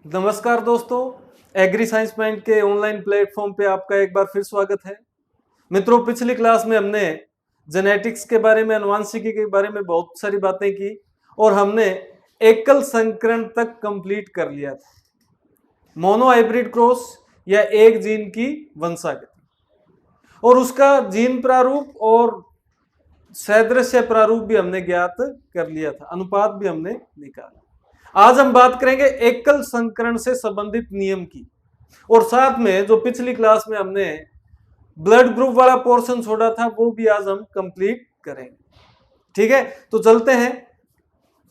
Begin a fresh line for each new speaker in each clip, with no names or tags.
नमस्कार दोस्तों, agri science point के ऑनलाइन प्लेटफॉर्म पे आपका एक बार फिर स्वागत है। मित्रों, पिछली क्लास में हमने जेनेटिक्स के बारे में, आनुवंशिकी के बारे में बहुत सारी बातें की और हमने एकल संकरण तक कंप्लीट कर लिया था। मोनो हाइब्रिड क्रॉस या एक जीन की वंशागति और उसका जीन प्रारूप और सदृश्य प्रारूप भी हमने ज्ञात कर लिया था, अनुपात भी हमने निकाला। आज हम बात करेंगे एकल संकरण से संबंधित नियम की और साथ में जो पिछली क्लास में हमने ब्लड ग्रुप वाला पोर्शन छोड़ा था वो भी आज हम कंप्लीट करेंगे। ठीक है, तो चलते हैं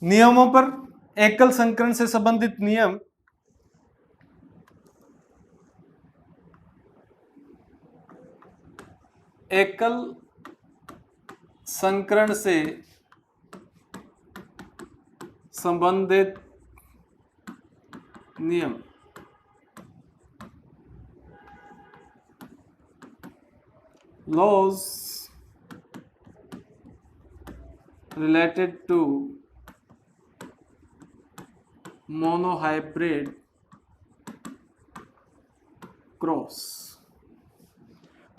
नियमों पर। एकल संकरण से संबंधित नियम। एकल संकरण से संबंधित नियम। Laws related to monohybrid cross.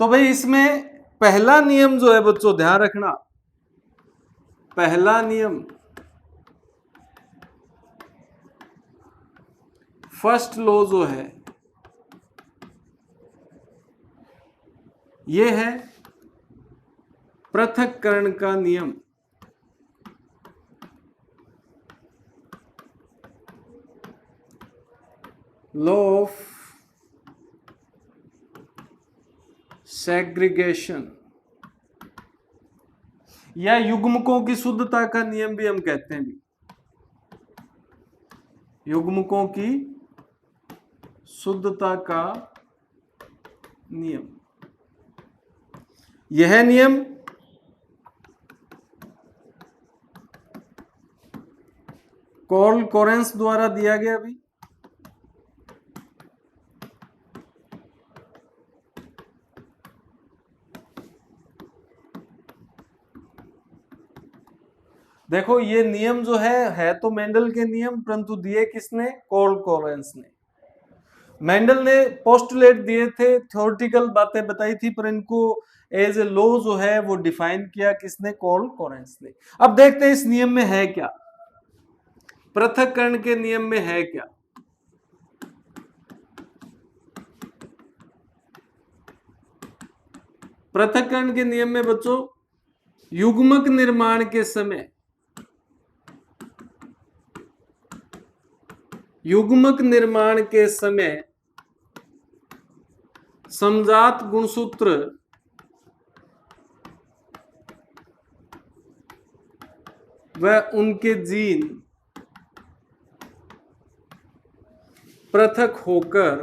तो भाई इसमें पहला नियम जो है बच्चों, ध्यान रखना, पहला नियम, फर्स्ट लॉ जो है ये है पृथक्करण का नियम। लॉ ऑफ सेग्रीगेशन या युग्मकों की शुद्धता का नियम भी हम कहते हैं। युग्मकों की शुद्धता का नियम। यह नियम कार्ल कोरेंस द्वारा दिया गया। भी देखो, ये नियम जो है तो मेंडल के नियम, परंतु दिए किसने? कार्ल कोरेंस ने। मेंडल ने पोस्टुलेट दिए थे, थ्योरेटिकल बातें बताई थी, पर इनको एज ए लॉ जो है वो डिफाइन किया किसने? कार्ल कोरेंस ने। अब देखते हैं इस नियम में है क्या, पृथक्करण के नियम में है क्या। पृथक्करण के नियम में बच्चों, युग्मक निर्माण के समय, युग्मक निर्माण के समय समजात गुणसूत्र व उनके जीन पृथक होकर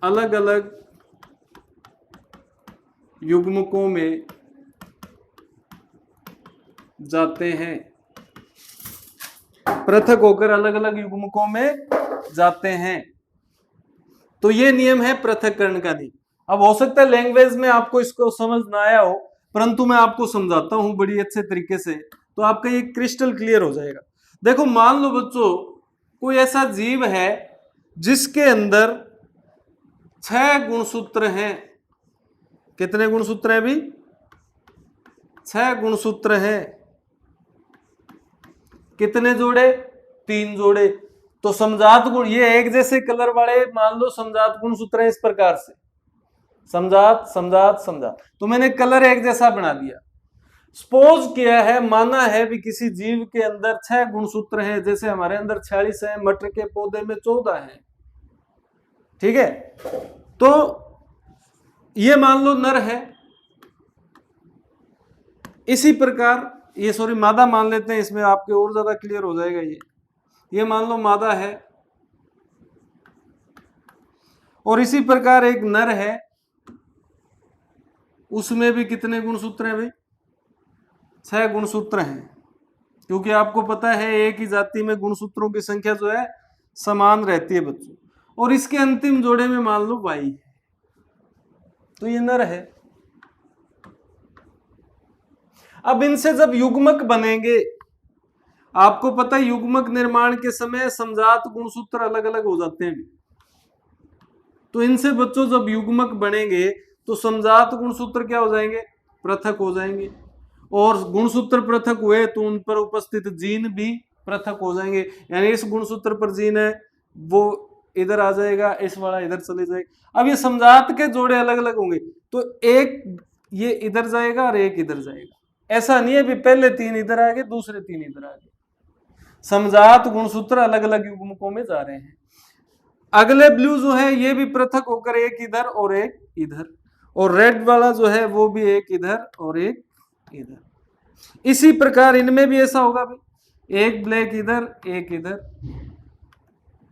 अलग अलग युग्मकों में जाते हैं। पृथक होकर अलग अलग युग्मकों में जाते हैं। तो ये नियम है पृथक्करण का नियम। अब हो सकता है लैंग्वेज में आपको इसको समझ ना आया हो, परंतु मैं आपको समझाता हूं बड़ी अच्छे तरीके से, तो आपका ये क्रिस्टल क्लियर हो जाएगा। देखो, मान लो बच्चों, कोई ऐसा जीव है जिसके अंदर 6 गुणसूत्र हैं। कितने गुणसूत्र हैं भी? 6 गुणसूत्र हैं। कितने जोड़े? 3 जोड़े। तो समजात गुण, ये एक जैसे कलर वाले मान लो समजात गुणसूत्र हैं इस प्रकार से, समजात समजात समजात। तो मैंने कलर एक जैसा बना दिया। सपोज किया है, माना है भी किसी जीव के अंदर 6 गुणसूत्र हैं, जैसे हमारे अंदर 46 है, मटर के पौधे में 14 है। ठीक है, तो ये मान लो नर है। इसी प्रकार ये, सॉरी, मादा मान लेते हैं, इसमें आपके और ज्यादा क्लियर हो जाएगा। ये मान लो मादा है और इसी प्रकार एक नर है, उसमें भी कितने गुणसूत्र हैं भाई? 6 गुणसूत्र हैं, क्योंकि आपको पता है एक ही जाति में गुणसूत्रों की संख्या जो है समान रहती है बच्चों। और इसके अंतिम जोड़े में मान लो वाई, तो ये नर है। अब इनसे जब युग्मक बनेंगे, आपको पता है युग्मक निर्माण के समय समजात गुणसूत्र अलग अलग हो जाते हैं, तो इनसे बच्चों जब युग्मक बनेंगे तो समजात गुणसूत्र क्या हो जाएंगे, पृथक हो जाएंगे, और गुणसूत्र पृथक हुए तो उन पर उपस्थित जीन भी पृथक हो जाएंगे। यानी इस गुणसूत्र पर जीन है वो इधर आ जाएगा, इस वाला इधर चले जाएगा। अब ये समजात के जोड़े अलग अलग होंगे तो एक ये इधर जाएगा और एक इधर जाएगा, ऐसा नहीं है भी पहले 3 इधर आ गए दूसरे 3 इधर आ गए। समजात गुणसूत्र अलग अलग युग्मकों में जा रहे हैं। अगले ब्लू जो है ये भी पृथक होकर एक इधर और एक इधर, और रेड वाला जो है वो भी एक इधर और एक इधर। इसी प्रकार इनमें भी ऐसा होगा भी, एक ब्लैक इधर एक इधर,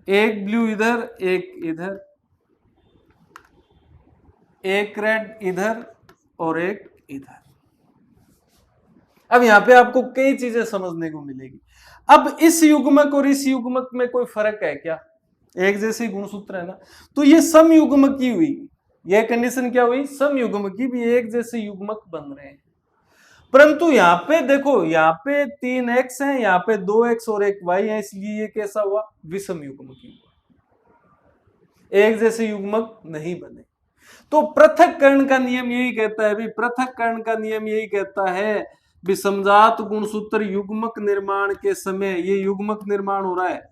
एक ब्लू इधर एक इधर, एक रेड इधर और एक इधर। अब यहां पे आपको कई चीजें समझने को मिलेगी। अब इस युग्मक और इस युग्मक में कोई फर्क है क्या, एक जैसे गुणसूत्र है ना, तो ये समयुग्मकी हुई, यह कंडीशन क्या हुई, समयुग्मकी भी एक जैसे युग्मक बन रहे हैं। परंतु यहाँ पे देखो, यहाँ पे 3x है, यहाँ पे 2x और 1y है, इसलिए ये कैसा हुआ, विषम युग्मकी हुआ, एक जैसे युग्मक नहीं बने। तो पृथक्करण का नियम यही कहता है भी, पृथक्करण का नियम यही कहता है भी समजात गुणसूत्र युग्मक निर्माण के समय, ये युग्मक निर्माण हो रहा है,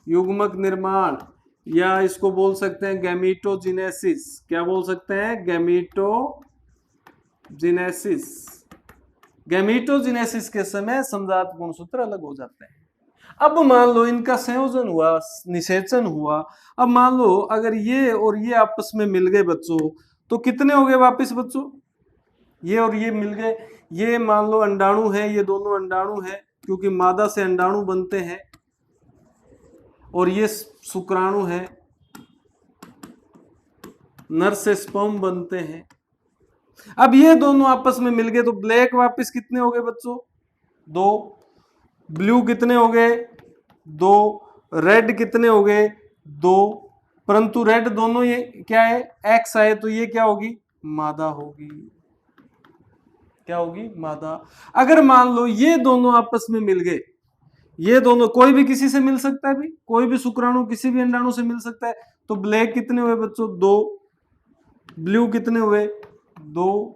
युग्मक निर्माण, या इसको बोल सकते हैं गैमीटोजेनेसिस। क्या बोल सकते हैं, गैमीटोजेनेसिस। गैमीटोजेनेसिस के समय समजात गुणसूत्र अलग हो जाते हैं। अब मान लो इनका संयोजन हुआ, निषेचन हुआ, अब मान लो अगर ये और ये आपस में मिल गए बच्चों, तो कितने हो गए वापिस बच्चों, ये और ये मिल गए, ये मान लो अंडाणु है, ये दोनों अंडाणु है क्योंकि मादा से अंडाणु बनते हैं, और ये शुक्राणु है, नर से स्पर्म बनते हैं। अब ये दोनों आपस में मिल गए तो ब्लैक वापस कितने हो गए बच्चों, 2, ब्लू कितने हो गए, 2, रेड कितने हो गए, 2, परंतु रेड दोनों ये क्या है, एक्स आए तो ये क्या होगी, मादा होगी, क्या होगी, मादा। अगर मान लो ये दोनों आपस में मिल गए, ये दोनों कोई भी किसी से मिल सकता है भी, कोई भी शुक्राणु किसी भी अंडाणु से मिल सकता है, तो ब्लैक कितने हुए बच्चों, 2, ब्लू कितने हुए, 2,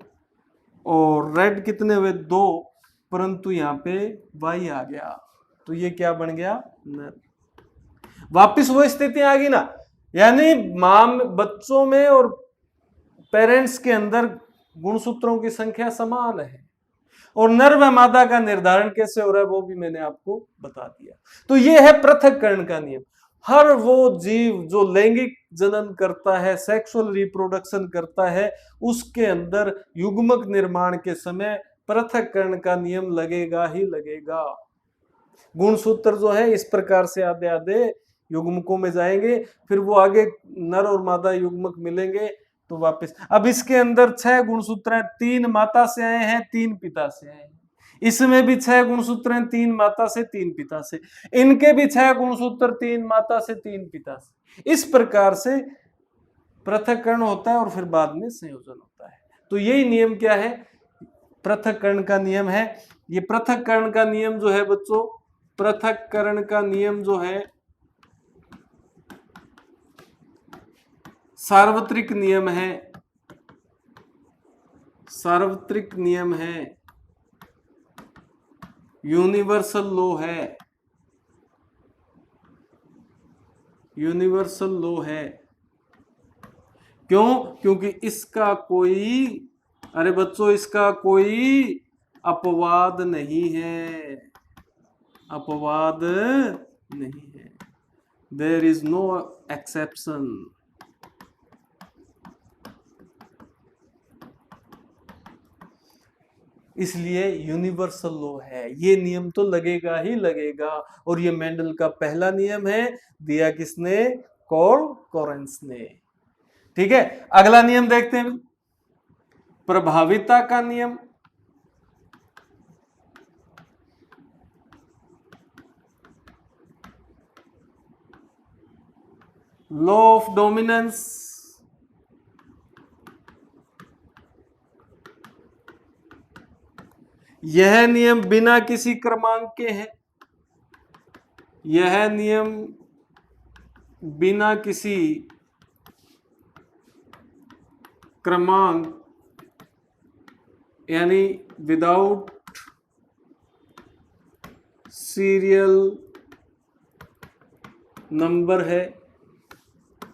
और रेड कितने हुए, 2, परंतु यहाँ पे वाई आ गया, तो ये क्या बन गया, नर। वापिस वो स्थिति आ गई ना, यानी बच्चों में और पेरेंट्स के अंदर गुणसूत्रों की संख्या समान है, और नर व मादा का निर्धारण कैसे हो रहा है वो भी मैंने आपको बता दिया। तो ये है पृथक्करण का नियम। हर वो जीव जो लैंगिक जनन करता है, सेक्सुअल रिप्रोडक्शन करता है, उसके अंदर युग्मक निर्माण के समय पृथक्करण का नियम लगेगा ही लगेगा। गुणसूत्र जो है इस प्रकार से आधे आधे युग्मकों में जाएंगे, फिर वो आगे नर और मादा युग्मक मिलेंगे तो वापस। अब इसके अंदर 6 गुणसूत्र हैं, 3 माता से आए हैं 3 पिता से आए हैं, इसमें भी 6 गुणसूत्र हैं, 3 माता से 3 पिता से, इनके भी 6 गुणसूत्र, 3 माता से 3 पिता से। इस प्रकार से पृथक्करण होता है और फिर बाद में संयोजन होता है। तो यही नियम क्या है, पृथक्करण का नियम है। ये पृथक्करण का नियम जो है बच्चों, पृथक्करण का नियम जो है सार्वत्रिक नियम है, सार्वत्रिक नियम है, यूनिवर्सल लॉ है, यूनिवर्सल लॉ है। क्यों, क्योंकि इसका कोई, अरे बच्चों इसका कोई अपवाद नहीं है, अपवाद नहीं है, देयर इज नो एक्सेप्शन। इसलिए यूनिवर्सल लॉ है, ये नियम तो लगेगा ही लगेगा। और ये मेंडल का पहला नियम है, दिया किसने, कोरेंस ने। ठीक है, अगला नियम देखते हैं, प्रभाविता का नियम। लॉ ऑफ डोमिनेंस, यह नियम बिना किसी क्रमांक के है, यह नियम बिना किसी क्रमांक यानी विदाउट सीरियल नंबर है।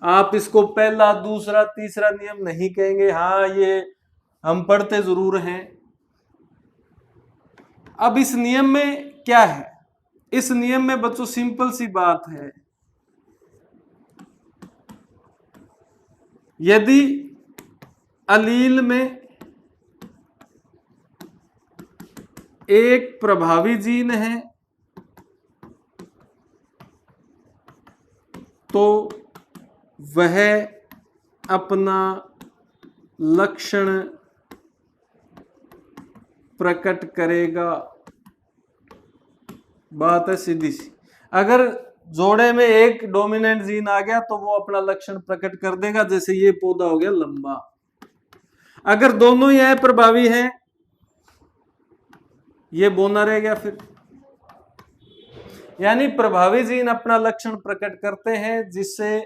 आप इसको पहला, दूसरा, तीसरा नियम नहीं कहेंगे, हाँ ये हम पढ़ते जरूर हैं। अब इस नियम में क्या है? इस नियम में बच्चों सिंपल सी बात है, यदि अलील में एक प्रभावी जीन है तो वह अपना लक्षण प्रकट करेगा। बात है सीधी सी। अगर जोड़े में एक डोमिनेंट जीन आ गया तो वो अपना लक्षण प्रकट कर देगा। जैसे ये पौधा हो गया लंबा। अगर दोनों ही प्रभावी हैं, ये बोना रह गया फिर। यानी प्रभावी जीन अपना लक्षण प्रकट करते हैं जिससे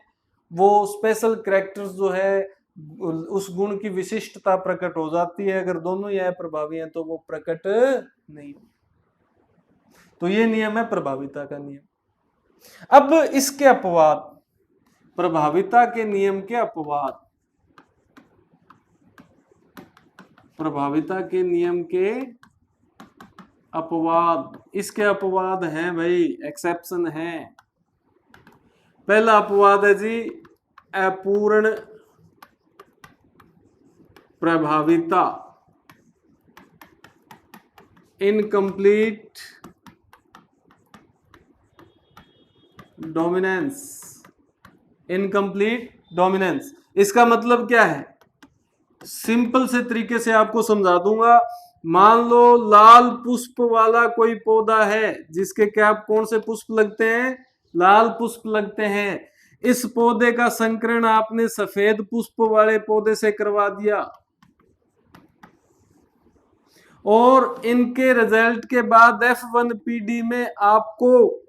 वो स्पेशल कैरेक्टर्स जो है उस गुण की विशिष्टता प्रकट हो जाती है। अगर दोनों ही प्रभावी हैं तो वो प्रकट नहीं। तो ये नियम है प्रभाविता का नियम। अब इसके अपवाद, प्रभाविता के नियम के अपवाद, प्रभाविता के नियम के अपवाद, इसके अपवाद हैं भाई, एक्सेप्शन है। पहला अपवाद है जी अपूर्ण प्रभाविता, इनकम्प्लीट डोमिनेंस। इनकम्प्लीट डोमिनेंस इसका मतलब क्या है? सिंपल से तरीके से आपको समझा दूंगा। मान लो लाल पुष्प वाला कोई पौधा है जिसके कैप कौन से पुष्प लगते हैं? लाल पुष्प लगते हैं। इस पौधे का संकरण आपने सफेद पुष्प वाले पौधे से करवा दिया और इनके रिजल्ट के बाद F1PD में आपको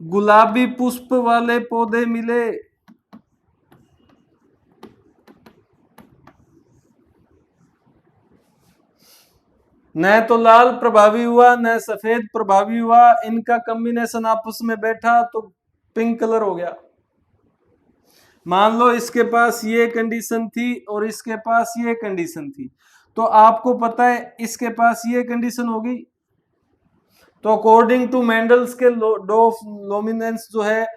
गुलाबी पुष्प वाले पौधे मिले। न तो लाल प्रभावी हुआ न सफेद प्रभावी हुआ, इनका कॉम्बिनेशन आपस में बैठा तो पिंक कलर हो गया। मान लो इसके पास ये कंडीशन थी और इसके पास ये कंडीशन थी, तो आपको पता है इसके पास ये कंडीशन होगी, तो अकॉर्डिंग टू मेंडल्स के लॉ ऑफ लुमिनेंस जो है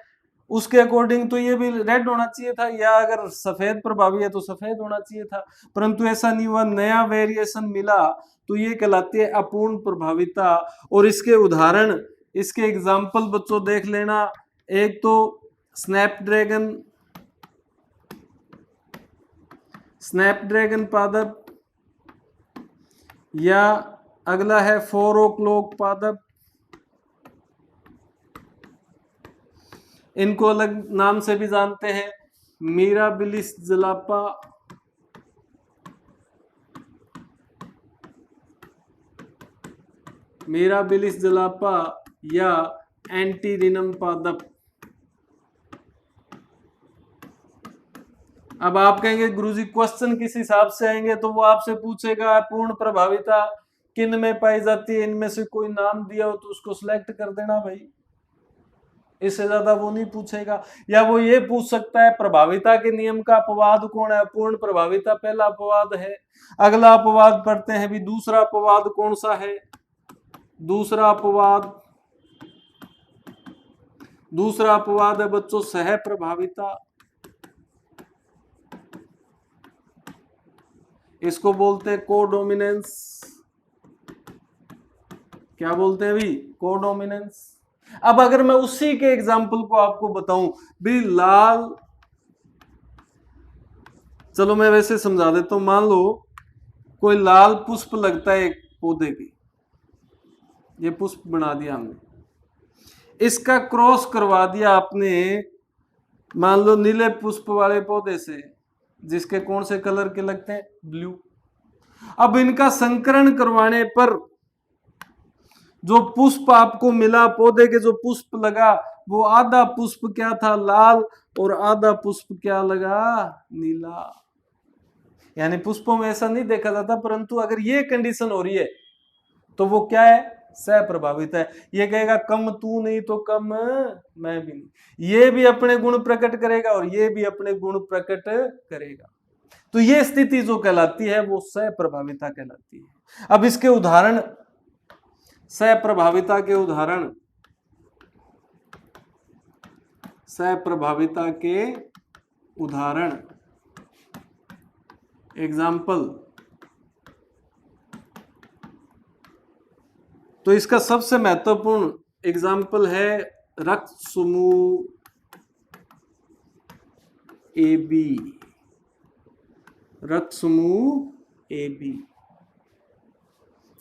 उसके अकॉर्डिंग तो ये भी रेड होना चाहिए था, या अगर सफेद प्रभावी है तो सफेद होना चाहिए था, परंतु ऐसा नहीं हुआ, नया वेरिएशन मिला, तो ये कहलाती है अपूर्ण प्रभाविता। और इसके उदाहरण, इसके एग्जाम्पल बच्चों देख लेना। एक तो स्नैपड्रैगन पादप, या अगला है 4 o'clock पादप। इनको अलग नाम से भी जानते हैं, मिराबिलिस जलापा, मिराबिलिस जलापा या एंटीरिनम पादप। अब आप कहेंगे गुरुजी क्वेश्चन किस हिसाब से आएंगे, तो वो आपसे पूछेगा पूर्ण प्रभाविता किन में पाई जाती है, इनमें से कोई नाम दिया हो तो उसको सिलेक्ट कर देना भाई, इससे ज्यादा वो नहीं पूछेगा। या वो ये पूछ सकता है प्रभाविता के नियम का अपवाद कौन है? पूर्ण प्रभाविता पहला अपवाद है। अगला अपवाद पढ़ते हैं भी, दूसरा अपवाद कौन सा है? दूसरा अपवाद है बच्चों सह प्रभाविता। इसको बोलते हैं कोडोमिनेंस। क्या बोलते हैं भी? कोडोमिनेंस। अब अगर मैं उसी के एग्जाम्पल को आपको बताऊं भी, लाल, चलो मैं वैसे समझा देता हूं। मान लो कोई लाल पुष्प लगता है एक पौधे की, ये पुष्प बना दिया हमने, इसका क्रॉस करवा दिया आपने मान लो नीले पुष्प वाले पौधे से, जिसके कौन से कलर के लगते हैं? ब्लू। अब इनका संकरण करवाने पर जो पुष्प आपको मिला, पौधे के जो पुष्प लगा, वो आधा पुष्प क्या था, लाल, और आधा पुष्प क्या लगा, नीला। यानी पुष्पों में ऐसा नहीं देखा जाता, परंतु अगर ये कंडीशन हो रही है तो वो क्या है, सहप्रभावित है। ये कहेगा कम तू नहीं तो कम मैं भी नहीं। ये भी अपने गुण प्रकट करेगा और ये भी अपने गुण प्रकट करेगा। तो ये स्थिति जो कहलाती है वो सहप्रभाविता कहलाती है। अब इसके उदाहरण, सहप्रभाविता के उदाहरण, सहप्रभाविता के उदाहरण, एग्जाम्पल। तो इसका सबसे महत्वपूर्ण एग्जाम्पल है रक्त समूह ए बी, रक्त समूह ए बी।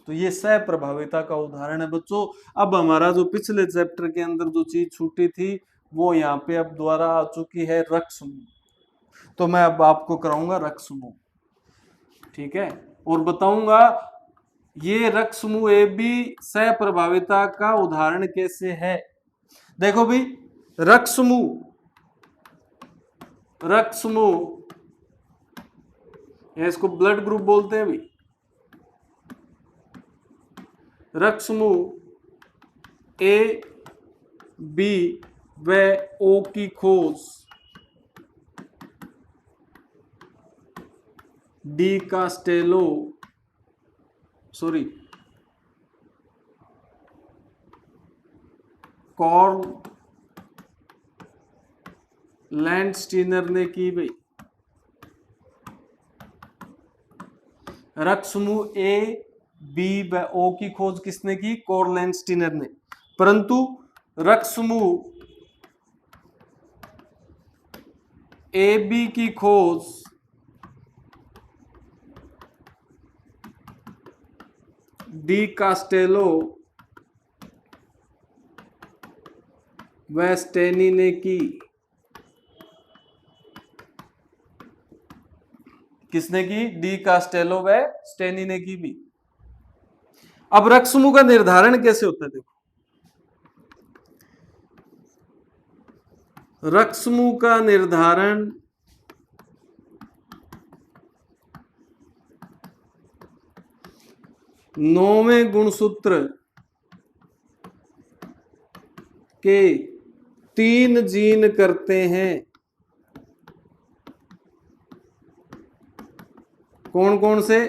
तो ये सहप्रभाविता का उदाहरण है बच्चों। अब हमारा जो पिछले चैप्टर के अंदर जो चीज छूटी थी वो यहाँ पे अब दोबारा आ चुकी है, रक्त समूह। तो मैं अब आपको कराऊंगा रक्त समूह, ठीक है, और बताऊंगा ये रक्त समूह ए बी सहप्रभाविता का उदाहरण कैसे है। देखो भी, रक्त समूह, रक्त समूह, इसको ब्लड ग्रुप बोलते हैं भी। रक्त समूह ए बी व ओ की खोज D Castelo, sorry curl Landsteiner ने की भाई। रक्त समूह ए बी व ओ की खोज किसने की, कॉर्ल लैंडस्टीनर ने। परंतु रक्त समूह ए बी की खोज डी कास्टेलो व स्टेनी ने की। किसने की, डी कास्टेलो व स्टेनी ने की भी। अब रक्त समूह का निर्धारण कैसे होता है, देखो, रक्त समूह का निर्धारण नौवें गुणसूत्र के 3 जीन करते हैं। कौन कौन से,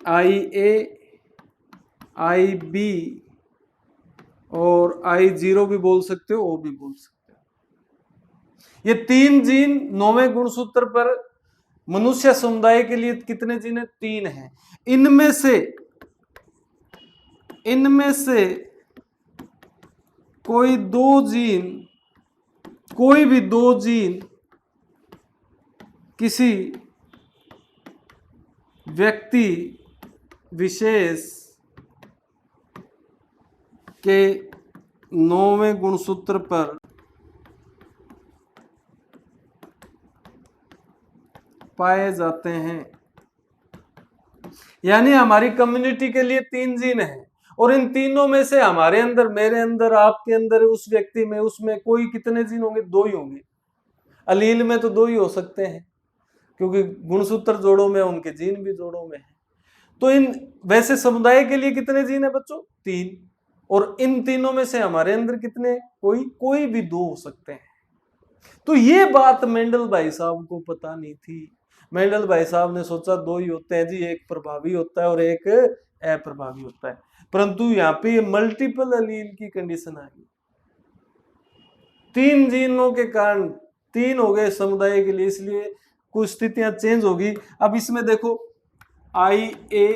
आई ए, आई बी और आई जीरो भी बोल सकते हो, ओ भी बोल सकते हो। ये 3 जीन 9वें गुणसूत्र पर मनुष्य समुदाय के लिए कितने जीन है, 3 हैं। इनमें से कोई भी 2 जीन किसी व्यक्ति विशेष के 9वें गुणसूत्र पर पाए जाते हैं। यानी हमारी कम्युनिटी के लिए 3 जीन हैं और इन तीनों में से हमारे अंदर, मेरे अंदर, आपके अंदर, उस व्यक्ति में, उसमें कोई कितने जीन होंगे, 2 ही होंगे। अलील में तो 2 ही हो सकते हैं क्योंकि गुणसूत्र जोड़ों में, उनके जीन भी जोड़ों में है। तो इन वैसे समुदाय के लिए कितने जीन है बच्चों, 3। और इन तीनों में से हमारे अंदर कितने, कोई भी 2 हो सकते हैं। तो ये बात मेंडल भाई साहब को पता नहीं थी। मेंडल भाई साहब ने सोचा 2 ही होते हैं जी, एक प्रभावी होता है और एक अप्रभावी होता है। परंतु यहाँ पे ये मल्टीपल अलील की कंडीशन आ गई। 3 जीनों के कारण 3 हो गए समुदाय के लिए, इसलिए कुछ स्थितियां चेंज होगी। अब इसमें देखो, आई ए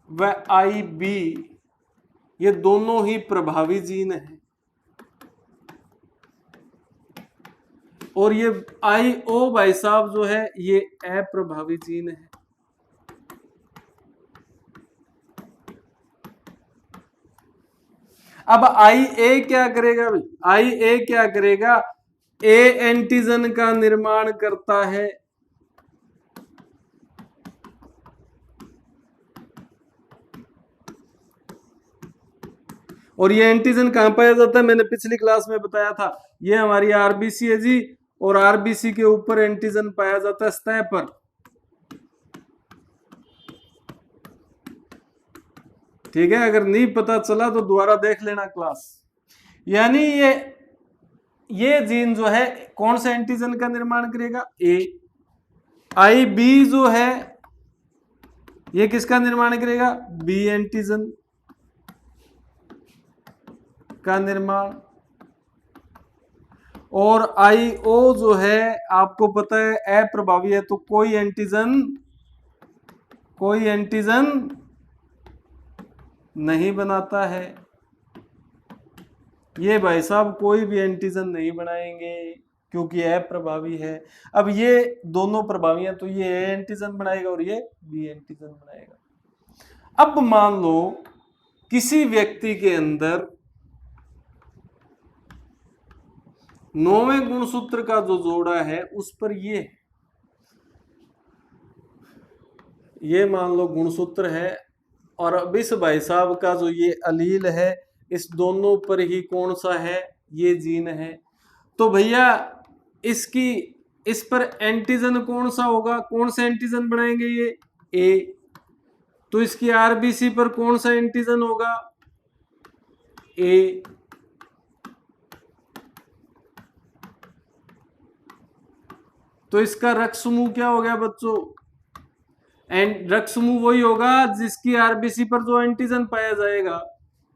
व आई बी ये दोनों ही प्रभावी जीन हैं और ये आई ओ भाई साहब जो है ये अप्रभावी जीन है। अब आई ए क्या करेगा भाई, आई ए क्या करेगा, ए एंटीजन का निर्माण करता है और ये एंटीजन कहाँ पाया जाता है, मैंने पिछली क्लास में बताया था, ये हमारी आरबीसी है जी, और आरबीसी के ऊपर एंटीजन पाया जाता है सतह पर। ठीक है, अगर नहीं पता चला तो दोबारा देख लेना क्लास। यानी ये जीन जो है कौन से एंटीजन का निर्माण करेगा, ए। आई बी जो है ये किसका निर्माण करेगा, बी एंटीजन का निर्माण। और आई ओ जो है आपको पता है अप्रभावी है, तो कोई एंटीजन नहीं बनाता है। ये भाई साहब कोई भी एंटीजन नहीं बनाएंगे क्योंकि अप्रभावी है। अब ये दोनों प्रभावी हैं, तो ये ए एंटीजन बनाएगा और ये बी एंटीजन बनाएगा। अब मान लो किसी व्यक्ति के अंदर 9वें गुणसूत्र का जो जोड़ा है उस पर ये मान लो गुणसूत्र है, और अब इस भाई साहब का जो ये अलील है इस दोनों पर ही कौन सा है, ये जीन है। तो भैया इस पर एंटीजन कौन सा होगा, कौन सा एंटीजन बनाएंगे, ये ए। तो इसकी आरबीसी पर कौन सा एंटीजन होगा, ए। तो इसका रक्त समूह क्या हो गया बच्चों, रक्त समूह वही होगा जिसकी आरबीसी पर जो एंटीजन पाया जाएगा,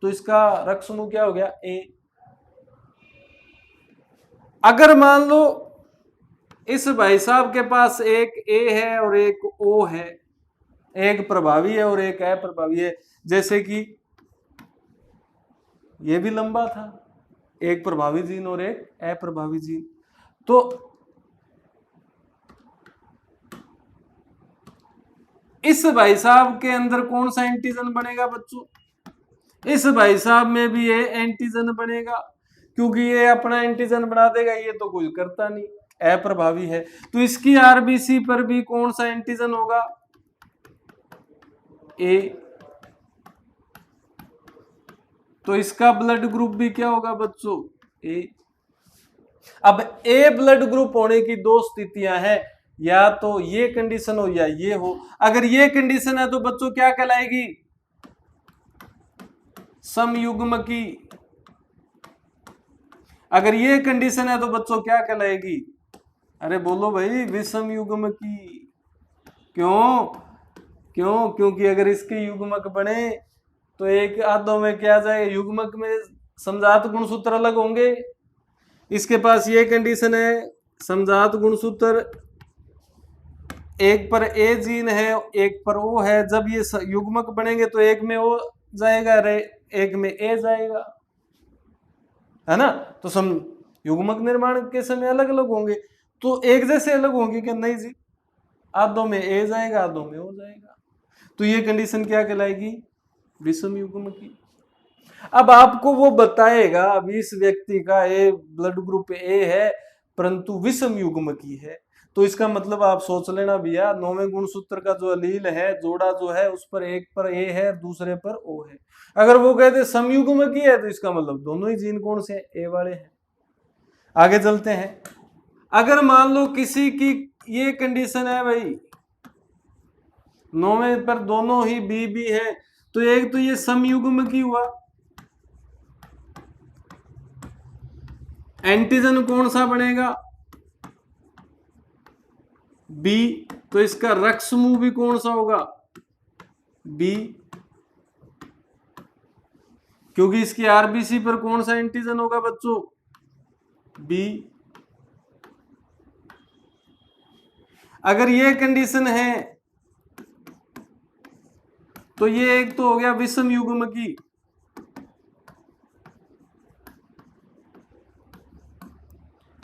तो इसका रक्त समूह क्या हो गया, ए। अगर मान लो इस भाई साहब के पास एक ए है और एक ओ है, एक प्रभावी है और एक अप्रभावी है, जैसे कि ये भी लंबा था, एक प्रभावी जीन और एक अप्रभावी जीन, तो इस भाई साहब के अंदर कौन सा एंटीजन बनेगा बच्चों, इस भाई साहब में भी ये एंटीजन बनेगा, क्योंकि ये अपना एंटीजन बना देगा, ये तो कुछ करता नहीं, अप्रभावी है। तो इसकी आरबीसी पर भी कौन सा एंटीजन होगा, ए। तो इसका ब्लड ग्रुप भी क्या होगा बच्चों, ए। अब ए ब्लड ग्रुप होने की दो स्थितियां हैं, या तो ये कंडीशन हो या ये हो। अगर ये कंडीशन है तो बच्चों क्या कहलाएगी, समयुग्मकी। अगर ये कंडीशन है तो बच्चों क्या कहलाएगी, अरे बोलो भाई, विषम युग्मकी। क्योंकि अगर इसके युग्मक बने तो एक आधों में क्या जाए, युग्मक में समजात गुणसूत्र अलग होंगे। इसके पास ये कंडीशन है, समजात गुणसूत्र एक पर ए जीन है एक पर ओ है, जब ये युग्मक बनेंगे तो एक में ओ जाएगा, एक में ए जाएगा, है ना। तो सम युग्मक निर्माण के समय अलग अलग होंगे, तो एक जैसे अलग होंगे क्या, नहीं जी, आधों में ए जाएगा आधों में ओ जाएगा। तो ये कंडीशन क्या कहलाएगी, विषम युग्मकी। अब आपको वो बताएगा, अब इस व्यक्ति का ए ब्लड ग्रुप ए है परंतु विषम युग्मकी है, तो इसका मतलब आप सोच लेना भैया, 9वें गुणसूत्र का जो अलील है जोड़ा जो है उस पर एक पर ए है दूसरे पर ओ है। अगर वो कहते समयुग्मकी है तो इसका मतलब दोनों ही जीन कौन से, ए वाले हैं। आगे चलते हैं। अगर मान लो किसी की ये कंडीशन है भाई, 9वें पर दोनों ही बी बी है, तो एक तो ये समयुग्मकी हुआ, एंटीजन कौन सा बनेगा, बी। तो इसका रक्त समूह भी कौन सा होगा, बी, क्योंकि इसकी आरबीसी पर कौन सा एंटीजन होगा बच्चों, बी। अगर ये कंडीशन है तो ये एक तो हो गया विषम युग्मकी,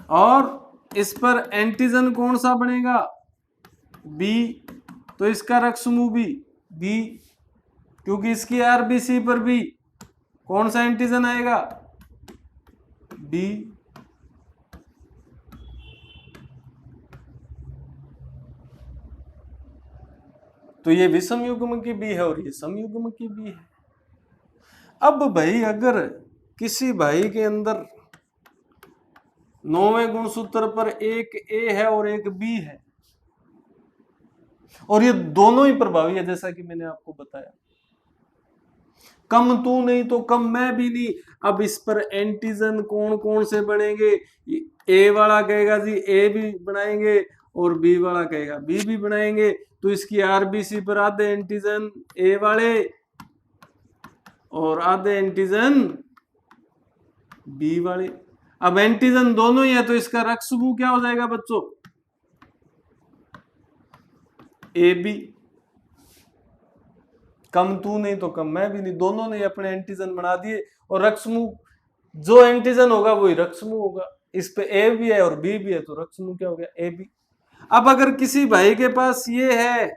और इस पर एंटीजन कौन सा बनेगा, बी। तो इसका रक्त समूह भी बी, क्योंकि इसकी आरबीसी पर भी कौन सा एंटीजन आएगा, बी। तो ये विषम युग्मकी भी है और ये समयुग्मकी भी है। अब भाई अगर किसी भाई के अंदर 9वें गुणसूत्र पर एक ए है और एक बी है और ये दोनों ही प्रभावी है, जैसा कि मैंने आपको बताया, कम तू नहीं तो कम मैं भी नहीं। अब इस पर एंटीजन कौन कौन से बनेंगे? ए वाला कहेगा जी ए भी बनाएंगे और बी वाला कहेगा बी भी बनाएंगे। तो इसकी आरबीसी पर आधे एंटीजन ए वाले और आधे एंटीजन बी वाले। अब एंटीजन दोनों ही है तो इसका रक्त समूह क्या हो जाएगा बच्चों? A B. कम तू नहीं तो कम मैं भी नहीं, दोनों ने अपने एंटीजन बना दिए और रक्त समूह जो एंटीजन होगा वही रक्त समूह होगा। इस पे ए भी है और बी भी है तो रक्त समूह क्या हो गया? A B. अब अगर किसी भाई के पास ये है,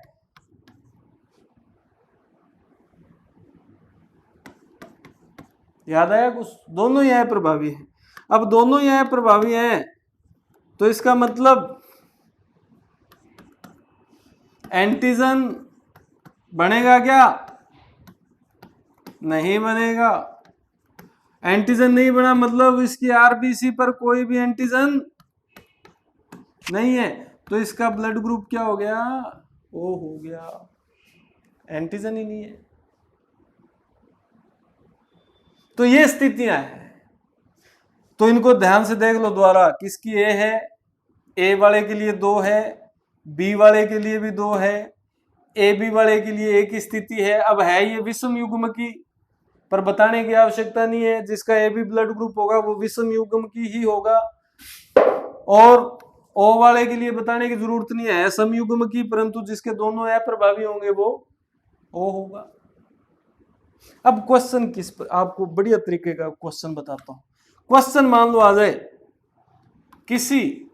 याद आया कुछ? दोनों ही है प्रभावी है। अब दोनों ही है प्रभावी हैं तो इसका मतलब एंटीजन बनेगा क्या? नहीं बनेगा। एंटीजन नहीं बना मतलब इसकी आरबीसी पर कोई भी एंटीजन नहीं है तो इसका ब्लड ग्रुप क्या हो गया? ओ हो गया, एंटीजन ही नहीं है। तो ये स्थितियां हैं, तो इनको ध्यान से देख लो दोबारा। किसकी ए है? ए वाले के लिए 2 है, बी वाले के लिए भी 2 है, ए बी वाले के लिए एक स्थिति है। अब है ये विषम युग्म की, पर बताने की आवश्यकता नहीं है, जिसका ए बी ब्लड ग्रुप होगा वो विषम युग्म की ही होगा। और ओ वाले के लिए बताने की जरूरत नहीं है, सम युग्म की, परंतु जिसके दोनों अप्रभावी होंगे वो ओ होगा। अब क्वेश्चन किस पर, आपको बढ़िया तरीके का क्वेश्चन बताता हूं। क्वेश्चन मान लो आ जाए, किसी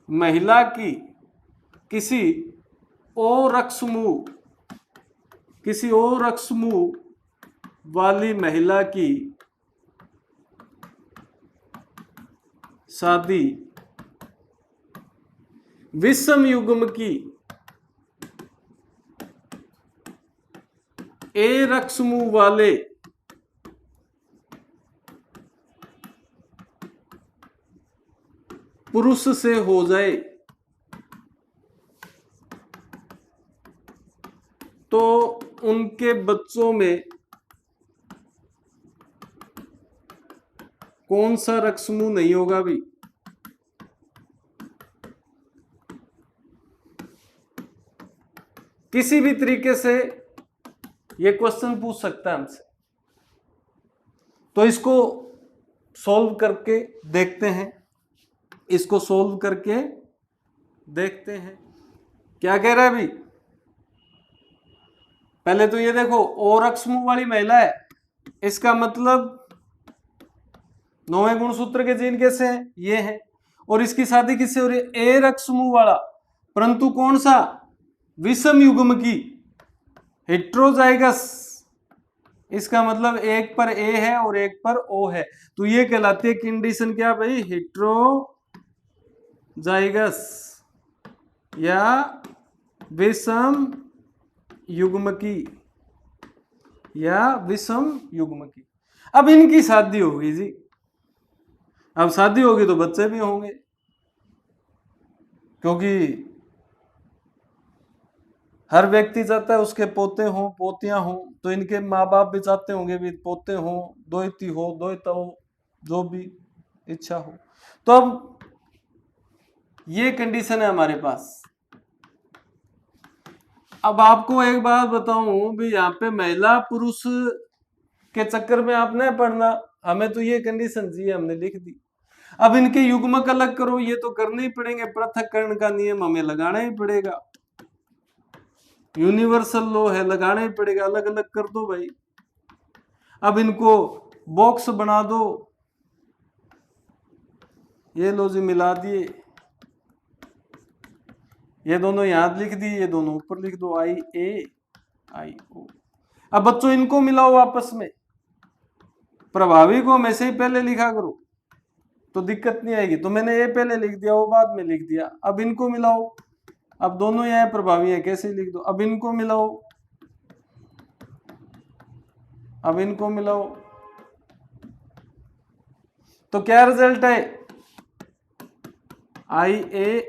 महिला की किसी और रक्त समूह वाली महिला की शादी विषम युग्म की ए रक्त समूह वाले पुरुष से हो जाए तो उनके बच्चों में कौन सा रक्त समूह नहीं होगा भी? किसी भी तरीके से ये क्वेश्चन पूछ सकता है हमसे, तो इसको सॉल्व करके देखते हैं। इसको सॉल्व करके देखते हैं क्या कह रहा है अभी। पहले तो ये देखो, ओ रक्त समूह वाली महिला है, इसका मतलब 9वें गुणसूत्र के जीन कैसे हैं? ये हैं। और इसकी शादी किससे हो रही है? ए रक्त समूह वाला, परंतु कौन सा? विषम युग्म की, हेट्रोजाइगस। इसका मतलब एक पर ए है और एक पर ओ है, तो ये कहलाती है कंडीशन क्या भाई? हेट्रोजाइगस या विषम युग्म की, या विषम युग्म की। अब इनकी शादी होगी जी, अब शादी होगी तो बच्चे भी होंगे, क्योंकि हर व्यक्ति चाहता है उसके पोते हों पोतियां हों, तो इनके माँ बाप भी चाहते होंगे भी पोते हों, दोहिती हो दोहिता हो, जो भी इच्छा हो। तो अब ये कंडीशन है हमारे पास। अब आपको एक बात बताऊं भी, यहाँ पे महिला पुरुष के चक्कर में आप नहीं पढ़ना, हमें तो ये कंडीशन चाहिए, हमने लिख दी। अब इनके युग्मक अलग करो, ये तो करने ही पड़ेंगे, पृथक्करण का नियम हमें लगाना ही पड़ेगा, यूनिवर्सल लॉ है, लगाना ही पड़ेगा, अलग अलग कर दो भाई। अब इनको बॉक्स बना दो, ये लो जी मिला दिए, ये दोनों यहां लिख दिए, ये दोनों ऊपर लिख दो, आई ए आई ओ। अब बच्चों इनको मिलाओ आपस में, प्रभावी को हमेशा ही पहले लिखा करो तो दिक्कत नहीं आएगी। तो मैंने ए पहले लिख दिया, वो बाद में लिख दिया। अब इनको मिलाओ, अब दोनों यहाँ प्रभावी है, कैसे लिख दो। अब इनको मिलाओ, अब इनको मिलाओ तो क्या रिजल्ट है, IA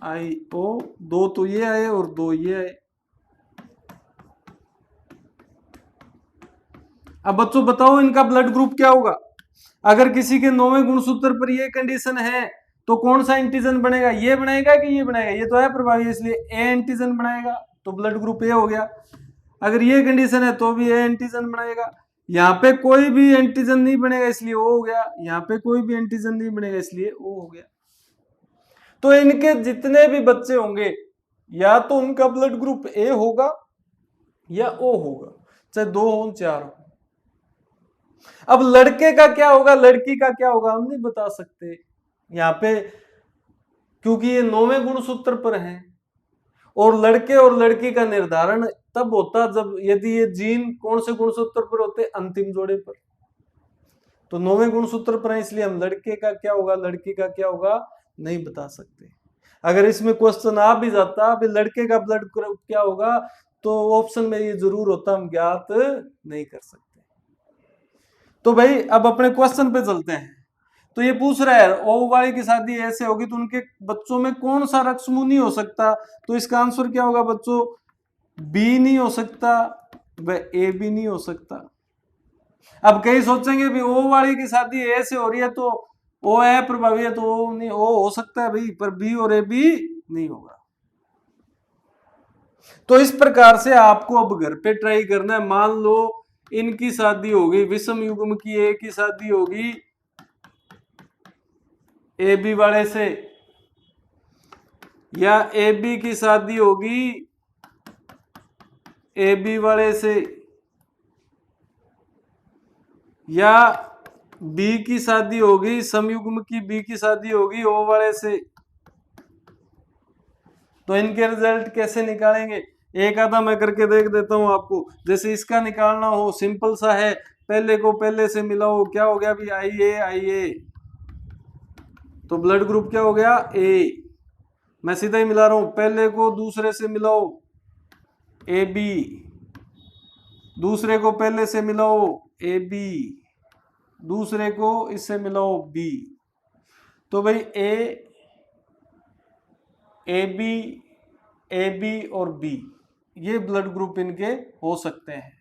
IO, दो तो ये आए और दो ये आए। अब बच्चों बताओ इनका ब्लड ग्रुप क्या होगा। अगर किसी के 9वें गुणसूत्र पर ये कंडीशन है तो कौन सा एंटीजन बनेगा, ये बनाएगा कि ये बनाएगा, ये तो है प्रभावी इसलिए ए एंटीजन बनाएगा, तो ब्लड ग्रुप ए हो गया। अगर ये कंडीशन है तो भी ए एंटीजन बनाएगा। यहाँ पे कोई भी एंटीजन नहीं बनेगा इसलिए ओ हो गया, यहाँ पे कोई भी एंटीजन नहीं बनेगा इसलिए ओ हो गया। तो इनके जितने भी बच्चे होंगे या तो उनका ब्लड ग्रुप ए होगा या ओ होगा, चाहे 2 हो 4 हो। अब लड़के का क्या होगा लड़की का क्या होगा हम नहीं बता सकते यहाँ पे, क्योंकि ये 9वें गुणसूत्र पर हैं और लड़के और लड़की का निर्धारण तब होता जब यदि ये जीन कौन से गुणसूत्र पर होते, अंतिम जोड़े पर। तो 9वें गुणसूत्र पर है इसलिए हम लड़के का क्या होगा लड़की का क्या होगा नहीं बता सकते। अगर इसमें क्वेश्चन आ भी जाता अभी लड़के का ब्लड ग्रुप क्या होगा तो ऑप्शन में ये जरूर होता, हम ज्ञात नहीं कर सकते। तो भाई अब अपने क्वेश्चन पे चलते हैं। तो ये पूछ रहा है ओ वाली की शादी ऐसे होगी तो उनके बच्चों में कौन सा रक्त समूह नहीं हो सकता, तो इसका आंसर क्या होगा बच्चों, बी नहीं हो सकता व ए भी नहीं हो सकता। अब कई सोचेंगे भी ओ वाली की शादी ए से हो रही है तो ओ है प्रभावी है तो ओ नहीं, ओ हो सकता है भाई, पर बी और ए भी नहीं होगा। तो इस प्रकार से आपको अब घर पे ट्राई करना है। मान लो इनकी शादी होगी, विषम युग्म की ए की शादी होगी ए बी वाले से, या ए बी की शादी होगी ए बी वाले से, या बी की शादी होगी समयुग्म की बी की शादी होगी ओ वाले से। तो इनके रिजल्ट कैसे निकालेंगे, एक आधा मैं करके देख देता हूं आपको। जैसे इसका निकालना हो सिंपल सा है, पहले को पहले से मिलाओ, क्या हो गया भी IA तो ब्लड ग्रुप क्या हो गया ए। मैं सीधा ही मिला रहा हूं, पहले को दूसरे से मिलाओ AB, दूसरे को पहले से मिलाओ AB, दूसरे को इससे मिलाओ B। तो भाई AB और B ये ब्लड ग्रुप इनके हो सकते हैं।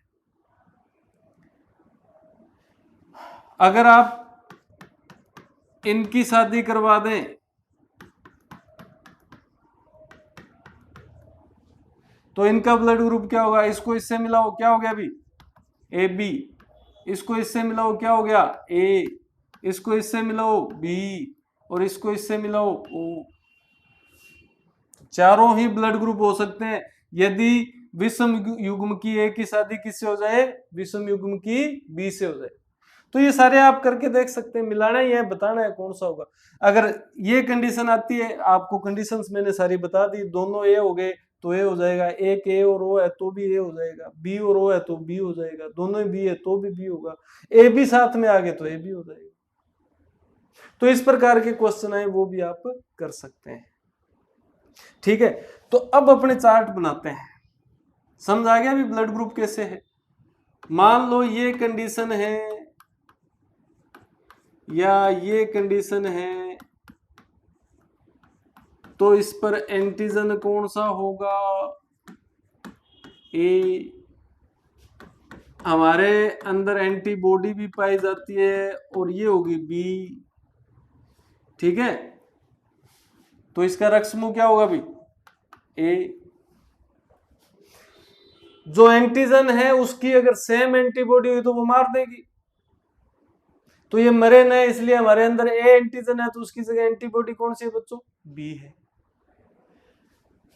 अगर आप इनकी शादी करवा दें तो इनका ब्लड ग्रुप क्या होगा, इसको इससे मिलाओ क्या हो गया अभी AB, इसको इससे मिलाओ क्या हो गया A, इसको इससे मिलाओ B और इसको इससे मिलाओ O। चारों ही ब्लड ग्रुप हो सकते हैं यदि विषम युग्म की ए की शादी किससे हो जाए, विषम युग्म की बी से हो जाए। तो ये सारे आप करके देख सकते हैं, मिलाना ही है, बताना है कौन सा होगा। अगर ये कंडीशन आती है, आपको कंडीशंस मैंने सारी बता दी, दोनों ए हो गए तो ए हो जाएगा, एक ए और ओ है तो भी ए हो जाएगा, बी और ओ है तो बी हो जाएगा, दोनों बी है तो भी बी होगा, ए भी साथ में आ गए तो ए भी हो जाएगा। तो इस प्रकार के क्वेश्चन है वो भी आप कर सकते हैं। ठीक है, तो अब अपने चार्ट बनाते हैं। समझ आ गया भी ब्लड ग्रुप कैसे है। मान लो ये कंडीशन है या ये कंडीशन है तो इस पर एंटीजन कौन सा होगा, ए। हमारे अंदर एंटीबॉडी भी पाई जाती है और ये होगी बी। ठीक है, तो इसका रक्त समूह क्या होगा भी ए। जो एंटीजन है उसकी अगर सेम एंटीबॉडी हुई तो वो मार देगी, तो ये मरे न, इसलिए हमारे अंदर ए एंटीजन है तो उसकी जगह एंटीबॉडी कौन सी है बच्चों, बी है।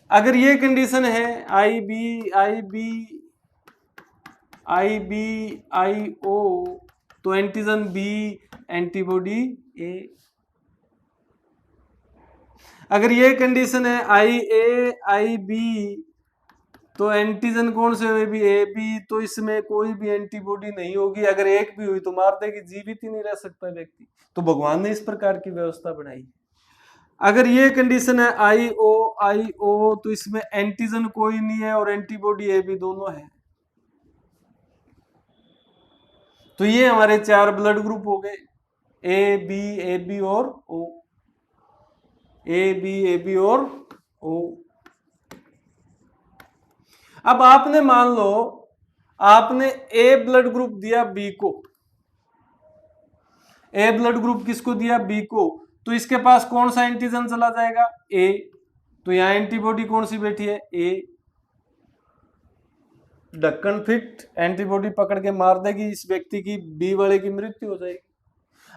अगर ये कंडीशन है IO तो एंटीजन बी एंटीबॉडी ए। अगर ये कंडीशन है IB तो एंटीजन कौन से हुए भी ए बी, तो इसमें कोई भी एंटीबॉडी नहीं होगी, अगर एक भी हुई तो मार देगी, जीवित ही नहीं रह सकता व्यक्ति। तो भगवान ने इस प्रकार की व्यवस्था बनाई। अगर ये कंडीशन है IO तो इसमें एंटीजन कोई नहीं है और एंटीबॉडी ए बी दोनों है। तो ये हमारे 4 ब्लड ग्रुप हो गए, ए बी और ओ, ए बी और ओ। अब आपने मान लो आपने ए ब्लड ग्रुप दिया बी को, ए ब्लड ग्रुप किसको दिया, बी को, तो इसके पास कौन सा एंटीजन चला जाएगा, ए, तो यहां एंटीबॉडी कौन सी बैठी है, ए, ढक्कन फिट, एंटीबॉडी पकड़ के मार देगी इस व्यक्ति की, बी वाले की मृत्यु हो जाएगी।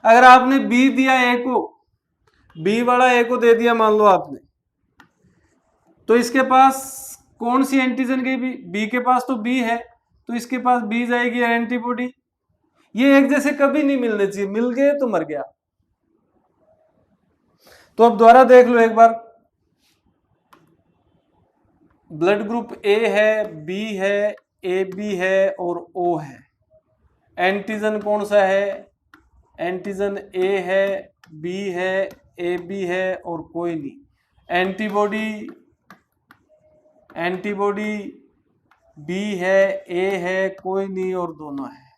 अगर आपने बी दिया ए को, बी वाला ए को दे दिया मान लो आपने, तो इसके पास कौन सी एंटीजन गई, बी के पास तो बी है, तो इसके पास बी जाएगी एंटीबॉडी। ये एक जैसे कभी नहीं मिलने चाहिए, मिल गए तो मर गया। तो अब दोबारा देख लो एक बार, ब्लड ग्रुप ए है, बी है, ए बी है और ओ है। एंटीजन कौन सा है, एंटीजन ए है, बी है, ए बी है और कोई नहीं। एंटीबॉडी बी है, ए है, कोई नहीं और दोनों है।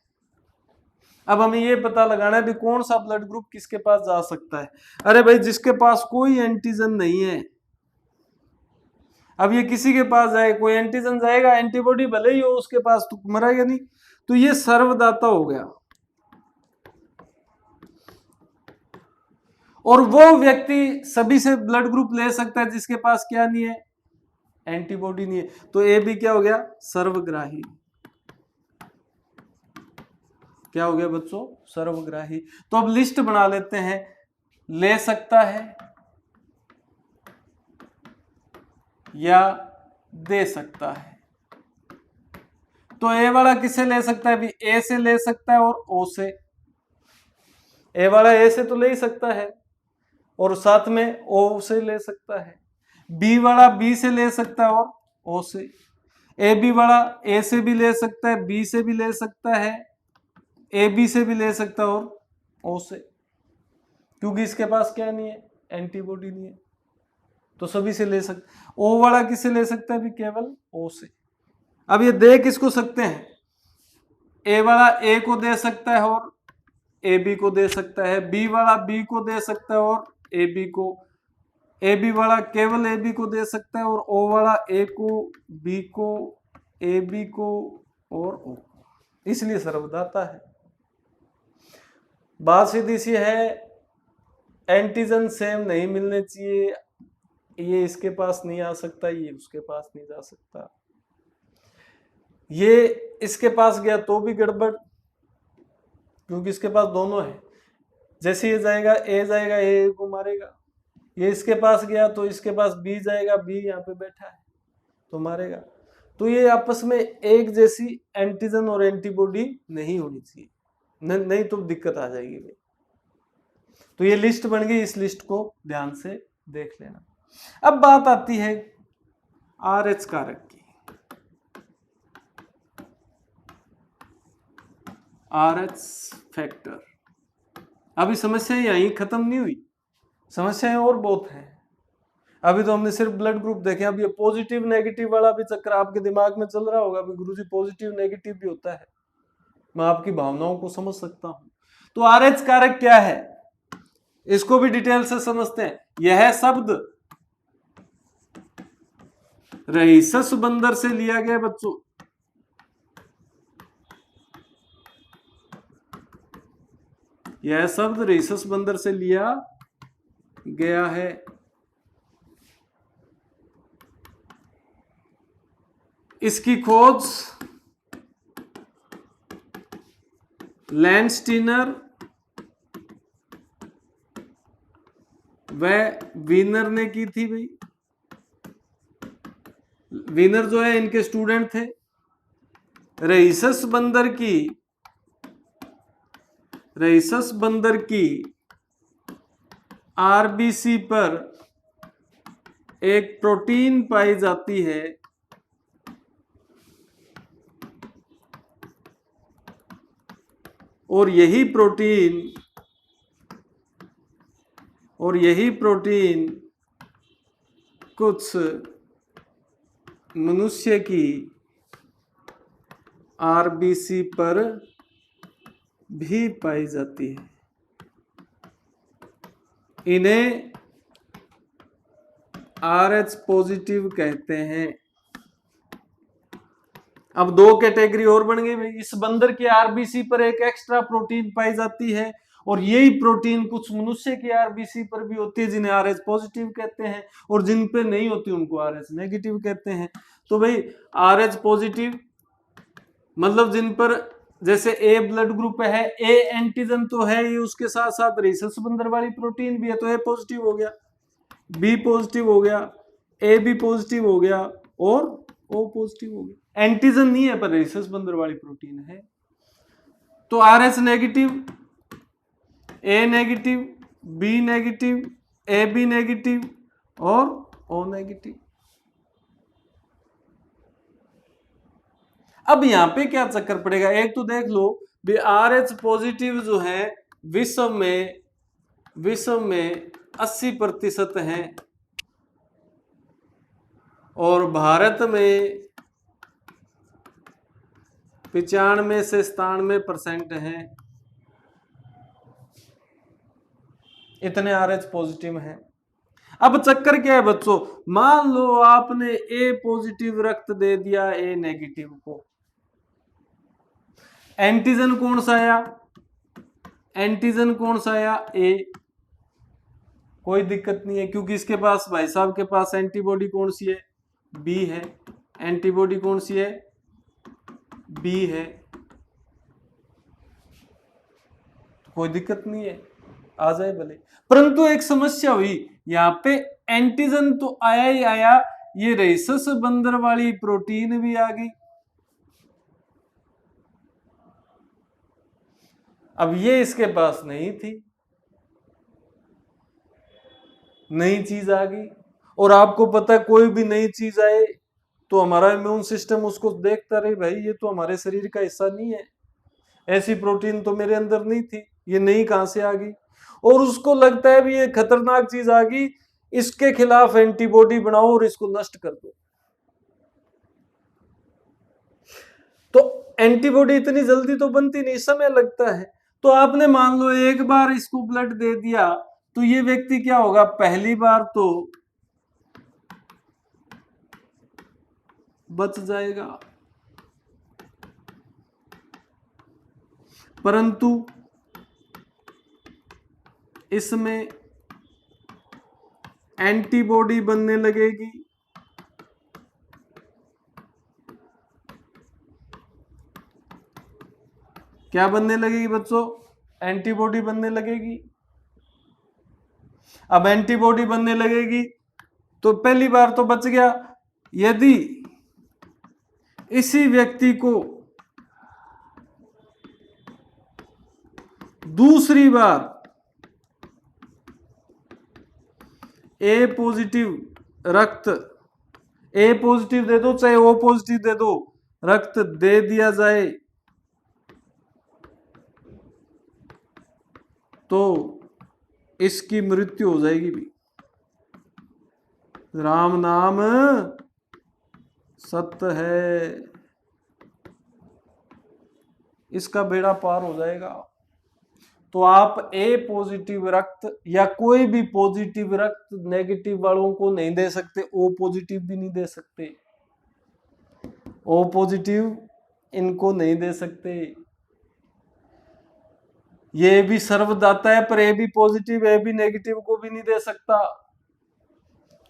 अब हमें ये पता लगाना है भी कौन सा ब्लड ग्रुप किसके पास जा सकता है। अरे भाई जिसके पास कोई एंटीजन नहीं है, अब ये किसी के पास जाए, कोई एंटीजन जाएगा, एंटीबॉडी भले ही हो उसके पास, तो मरेगा नहीं, तो ये सर्वदाता हो गया। और वो व्यक्ति सभी से ब्लड ग्रुप ले सकता है जिसके पास क्या नहीं है, एंटीबॉडी नहीं है। तो ए भी क्या हो गया, सर्वग्राही। क्या हो गया बच्चों, सर्वग्राही। तो अब लिस्ट बना लेते हैं, ले सकता है या दे सकता है। तो ए वाला किससे ले सकता है, भी ए से ले सकता है और ओ से। ए वाला ए से तो ले ही सकता है और साथ में ओ से ले सकता है। बी वाला बी से ले सकता है और ओ से। ए बी वाला ए से भी ले सकता है, बी से भी ले सकता है, ए बी से भी ले सकता है और ओ से, क्योंकि इसके पास क्या नहीं है, एंटीबॉडी नहीं है, तो सभी से ले सकते। ओ वाला किससे ले सकता है, भी केवल ओ से। अब ये दे किसको सकते हैं, ए वाला ए को दे सकता है और ए बी को दे सकता है, बी वाला बी को दे सकता है और ए बी को, ए बी वाला केवल ए बी को दे सकता है और ओ वाला ए को, बी को, ए बी को और ओ को, इसलिए सर्वदाता है। बात सीधी सी है, एंटीजन सेम नहीं मिलने चाहिए, ये इसके पास नहीं आ सकता, ये उसके पास नहीं जा सकता, ये इसके पास गया तो भी गड़बड़, क्योंकि इसके पास दोनों है। जैसे ये जाएगा ए को मारेगा, ये इसके पास गया तो इसके पास बी जाएगा, बी यहाँ पे बैठा है तो मारेगा। तो ये आपस में एक जैसी एंटीजन और एंटीबॉडी नहीं होनी चाहिए, नहीं तो दिक्कत आ जाएगी। तो ये लिस्ट बन गई, इस लिस्ट को ध्यान से देख लेना। अब बात आती है RH कारक की। RH factor. अभी समस्या यहीं खत्म नहीं हुई, समस्याएं और बहुत हैं। अभी तो हमने सिर्फ ब्लड ग्रुप देखे, अब ये पॉजिटिव नेगेटिव वाला भी चक्कर आपके दिमाग में चल रहा होगा, गुरुजी पॉजिटिव नेगेटिव भी होता है, मैं आपकी भावनाओं को समझ सकता हूं। तो RH कारक क्या है, इसको भी डिटेल से समझते हैं। यह शब्द रहीसस बंदर से लिया गया बच्चों, यह शब्द रहीसस बंदर से लिया गया है। इसकी खोज लैंडस्टीनर व वीनर ने की थी। भाई वीनर जो है इनके स्टूडेंट थे। रहीसस बंदर की आरबीसी पर एक प्रोटीन पाई जाती है और यही प्रोटीन कुछ मनुष्य की आरबीसी पर भी पाई जाती है, इन्हें RH पॉजिटिव कहते हैं। अब दो कैटेगरी और बन गई भाई। इस बंदर के आरबीसी पर एक एक्स्ट्रा प्रोटीन पाई जाती है और यही प्रोटीन कुछ मनुष्य के आरबीसी पर भी होती है, जिन्हें RH पॉजिटिव कहते हैं, और जिन पे नहीं होती उनको RH नेगेटिव कहते हैं। तो भाई RH पॉजिटिव मतलब जिन पर जैसे ए ब्लड ग्रुप है, ए एंटीजन तो है ये, उसके साथ साथ रिसस बंदर वाली प्रोटीन भी है, तो ए पॉजिटिव हो गया, बी पॉजिटिव हो गया, ए बी पॉजिटिव हो गया और ओ पॉजिटिव हो गया। एंटीजन नहीं है पर रिसस बंदर वाली प्रोटीन है। तो RH negative, A negative, B negative, A B negative और ओ नेगेटिव। अब यहां पे क्या चक्कर पड़ेगा, एक तो देख लो भी RH पॉजिटिव जो है विश्व में 80% हैं और भारत में 95 से 97% हैं, इतने RH पॉजिटिव हैं। अब चक्कर क्या है बच्चों, मान लो आपने ए पॉजिटिव रक्त दे दिया ए नेगेटिव को, एंटीजन कौन सा आया, एंटीजन कौन सा आया, ए, कोई दिक्कत नहीं है क्योंकि इसके पास भाई साहब के पास एंटीबॉडी कौन सी है, बी है, एंटीबॉडी कौन सी है, बी है, तो कोई दिक्कत नहीं है, आ जाए भले। परंतु एक समस्या हुई, यहाँ पे एंटीजन तो आया ही आया, ये रेसस बंदर वाली प्रोटीन भी आ गई। अब ये इसके पास नहीं थी, नई चीज आ गई। और आपको पता है कोई भी नई चीज आए तो हमारा इम्यून सिस्टम उसको देखता रहे, भाई ये तो हमारे शरीर का हिस्सा नहीं है, ऐसी प्रोटीन तो मेरे अंदर नहीं थी, ये नई कहां से आ गई। और उसको लगता है भी ये खतरनाक चीज आ गई, इसके खिलाफ एंटीबॉडी बनाओ और इसको नष्ट कर दो। तो एंटीबॉडी इतनी जल्दी तो बनती नहीं, समय लगता है। तो आपने मान लो एक बार इसको ब्लड दे दिया तो ये व्यक्ति क्या होगा, पहली बार तो बच जाएगा, परंतु इसमें एंटीबॉडी बनने लगेगी, क्या बनने लगेगी बच्चों, एंटीबॉडी बनने लगेगी। अब एंटीबॉडी बनने लगेगी तो पहली बार तो बच गया, यदि इसी व्यक्ति को दूसरी बार ए पॉजिटिव रक्त, ए पॉजिटिव दे दो चाहे ओ पॉजिटिव दे दो, रक्त दे दिया जाए तो इसकी मृत्यु हो जाएगी भी। राम नाम सत्य है, इसका बेड़ा पार हो जाएगा। तो आप ए पॉजिटिव रक्त या कोई भी पॉजिटिव रक्त नेगेटिव वालों को नहीं दे सकते, ओ पॉजिटिव भी नहीं दे सकते, ओ पॉजिटिव इनको नहीं दे सकते। ये भी सर्वदाता है पर A B positive A B negative को भी नहीं दे सकता,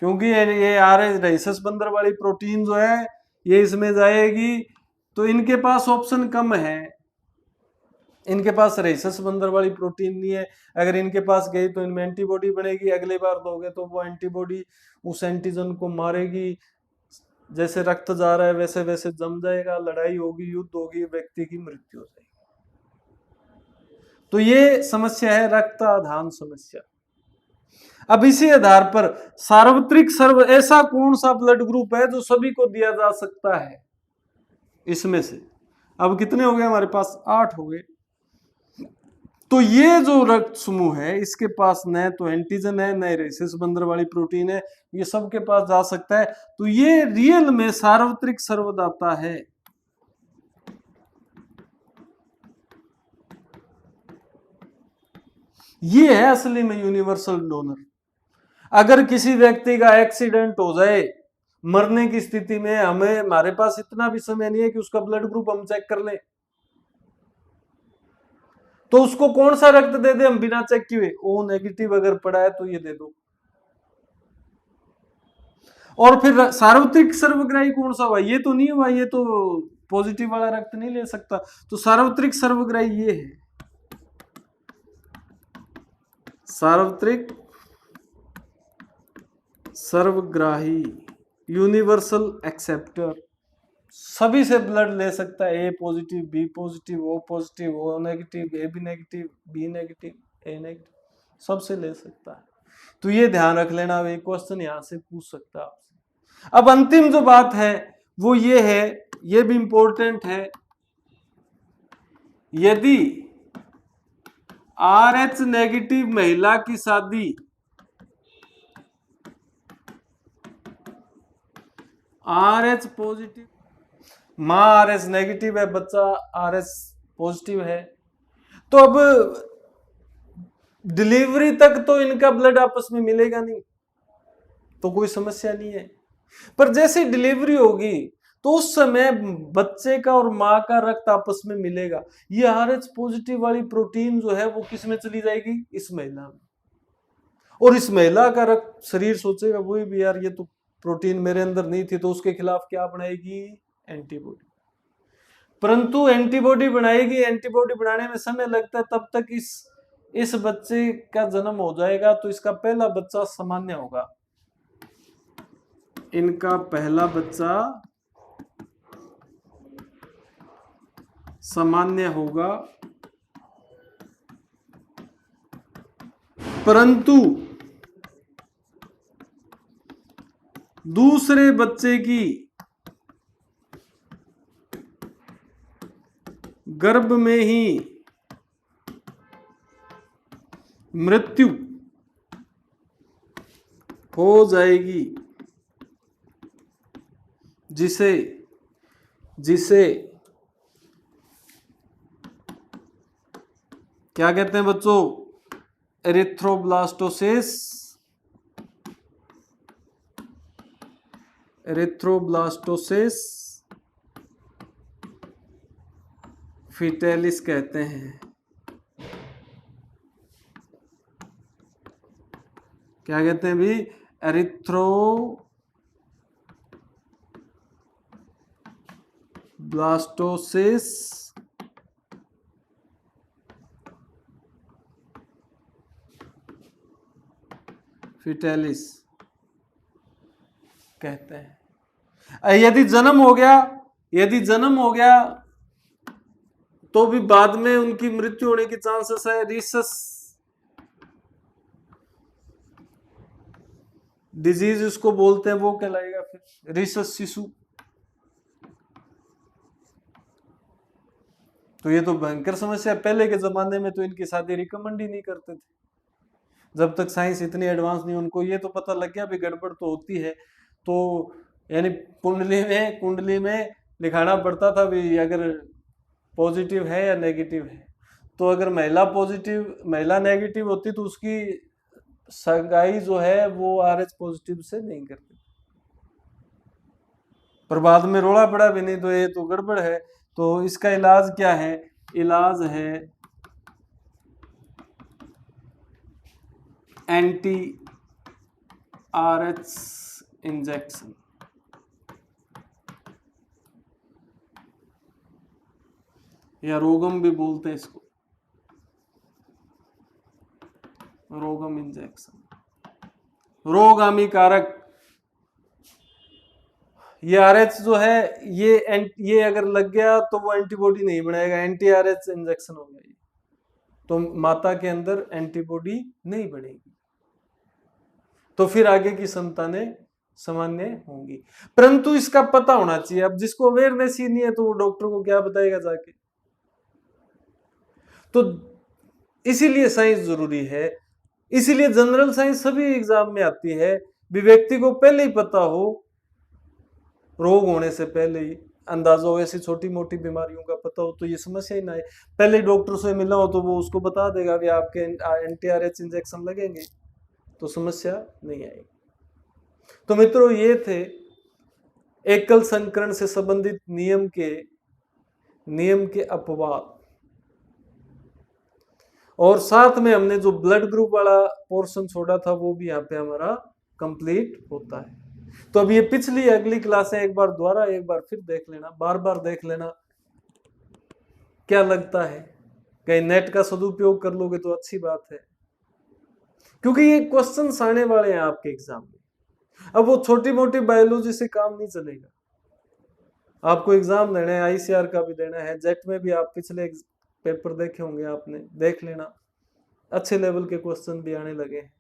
क्योंकि ये रेसस बंदर वाली प्रोटीन जो है ये इसमें जाएगी, तो इनके पास ऑप्शन कम है, इनके पास रेसस बंदर वाली प्रोटीन नहीं है। अगर इनके पास गई तो इनमें एंटीबॉडी बनेगी, अगली बार दोगे तो वो एंटीबॉडी उस एंटीजन को मारेगी, जैसे रक्त जा रहा है वैसे वैसे जम जाएगा, लड़ाई होगी, युद्ध होगी, व्यक्ति की मृत्यु हो जाएगी। तो ये समस्या है रक्ताधान समस्या। अब इसी आधार पर सार्वत्रिक ऐसा कौन सा ब्लड ग्रुप है जो सभी को दिया जा सकता है, इसमें से अब कितने हो गए हमारे पास, 8 हो गए। तो ये जो रक्त समूह है इसके पास न तो एंटीजन है न रेसिस बंदर वाली प्रोटीन है, ये सबके पास जा सकता है। तो ये रियल में सार्वत्रिक सर्वदाता है। ये है असली में यूनिवर्सल डोनर। अगर किसी व्यक्ति का एक्सीडेंट हो जाए, मरने की स्थिति में, हमारे पास इतना भी समय नहीं है कि उसका ब्लड ग्रुप हम चेक कर लें, तो उसको कौन सा रक्त दे दे हम बिना चेक किए? ओ नेगेटिव अगर पड़ा है तो ये दे दो। और फिर सार्वत्रिक सर्वग्राही कौन सा हुआ? ये तो नहीं हुआ, ये तो पॉजिटिव वाला रक्त नहीं ले सकता। तो सार्वत्रिक सर्वग्राही ये है, सार्वत्रिक सर्वग्राही, यूनिवर्सल एक्सेप्टर, सभी से ब्लड ले सकता है। A positive, B positive, O positive, O negative, A B negative, B negative, A negative, सबसे ले सकता है। तो ये ध्यान रख लेना, वे क्वेश्चन यहां से पूछ सकता है आपसे। अब अंतिम जो बात है वो ये है, ये भी इंपॉर्टेंट है, यदि RH नेगेटिव महिला की शादी RH पॉजिटिव, मां RH नेगेटिव है, बच्चा RH पॉजिटिव है, तो अब डिलीवरी तक तो इनका ब्लड आपस में मिलेगा नहीं, तो कोई समस्या नहीं है। पर जैसे डिलीवरी होगी तो उस समय बच्चे का और मां का रक्त आपस में मिलेगा। ये RH पॉजिटिव वाली प्रोटीन जो है वो किस में चली जाएगी? इस महिला में। और इस महिला का रक्त शरीर सोचेगा वही भी, यार ये तो प्रोटीन मेरे अंदर नहीं थी, तो उसके खिलाफ क्या बनाएगी? एंटीबॉडी। परंतु एंटीबॉडी बनाएगी, एंटीबॉडी बनाने में समय लगता है, तब तक इस बच्चे का जन्म हो जाएगा, तो इसका पहला बच्चा सामान्य होगा, इनका पहला बच्चा सामान्य होगा। परंतु दूसरे बच्चे की गर्भ में ही मृत्यु हो जाएगी, जिसे क्या कहते हैं बच्चों? एरिथ्रोब्लास्टोसिस। एरिथ्रोब्लास्टोसिस फिटेलिस कहते हैं। क्या कहते हैं भी? एरिथ्रोब्लास्टोसिस फिटेलिस कहते हैं। यदि जन्म हो गया तो भी बाद में उनकी मृत्यु होने की चांसेस है। रीसस डिजीज उसको बोलते हैं, वो कहलाएगा फिर रीसस शिशु। तो ये तो भयंकर समस्या। पहले के जमाने में तो इनकी शादी रिकमेंड ही नहीं करते थे, जब तक साइंस इतनी एडवांस नहीं। उनको ये तो पता लग गया भी गड़बड़ तो होती है, तो यानी कुंडली में लिखाना पड़ता था भी अगर पॉजिटिव है या नेगेटिव है। तो अगर महिला नेगेटिव होती तो उसकी सगाई जो है वो RH पॉजिटिव से नहीं करती। पर बाद में रोड़ा पड़ा भी नहीं, तो ये तो गड़बड़ है। तो इसका इलाज क्या है? इलाज है एंटी RH इंजेक्शन। या रोगम भी बोलते हैं इसको, रोगम इंजेक्शन, रोगामी कारक। ये RH जो है ये अगर लग गया तो वो एंटीबॉडी नहीं बनाएगा, एंटी RH इंजेक्शन हो गया, तो माता के अंदर एंटीबॉडी नहीं बनेगी, तो फिर आगे की संतानें सामान्य होंगी। परंतु इसका पता होना चाहिए। अब जिसको अवेयरनेस ही नहीं है तो वो डॉक्टर को क्या बताएगा जाके? तो इसीलिए साइंस जरूरी है, इसीलिए जनरल साइंस सभी एग्जाम में आती है। भी व्यक्ति को पहले ही पता हो, रोग होने से पहले ही अंदाजा हो, ऐसी छोटी मोटी बीमारियों का पता हो, तो ये समस्या ही ना आए। पहले डॉक्टर से मिला हो तो वो उसको बता देगा कि आपके NTRH इंजेक्शन लगेंगे, तो समस्या नहीं आएगी। तो मित्रों, ये थे एकल संकरण से संबंधित नियम के अपवाद, और साथ में हमने जो ब्लड ग्रुप वाला पोर्शन छोड़ा था वो भी यहाँ पे हमारा कंप्लीट होता है। तो अब ये पिछली अगली क्लासें एक बार फिर देख लेना, बार बार देख लेना, क्या लगता है कहीं नेट का सदुपयोग कर लोगे तो अच्छी बात है, क्योंकि ये क्वेश्चन आने वाले हैं आपके एग्जाम में। अब वो छोटी मोटी बायोलॉजी से काम नहीं चलेगा, आपको एग्जाम देना है, ICR का भी देना है, जेट में भी आप पिछले पेपर देखे होंगे, आपने देख लेना, अच्छे लेवल के क्वेश्चन भी आने लगे हैं।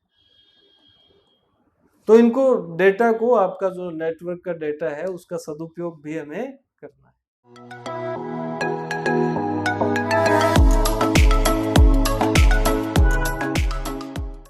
तो इनको डेटा को, आपका जो नेटवर्क का डेटा है उसका सदुपयोग भी हमें करना है।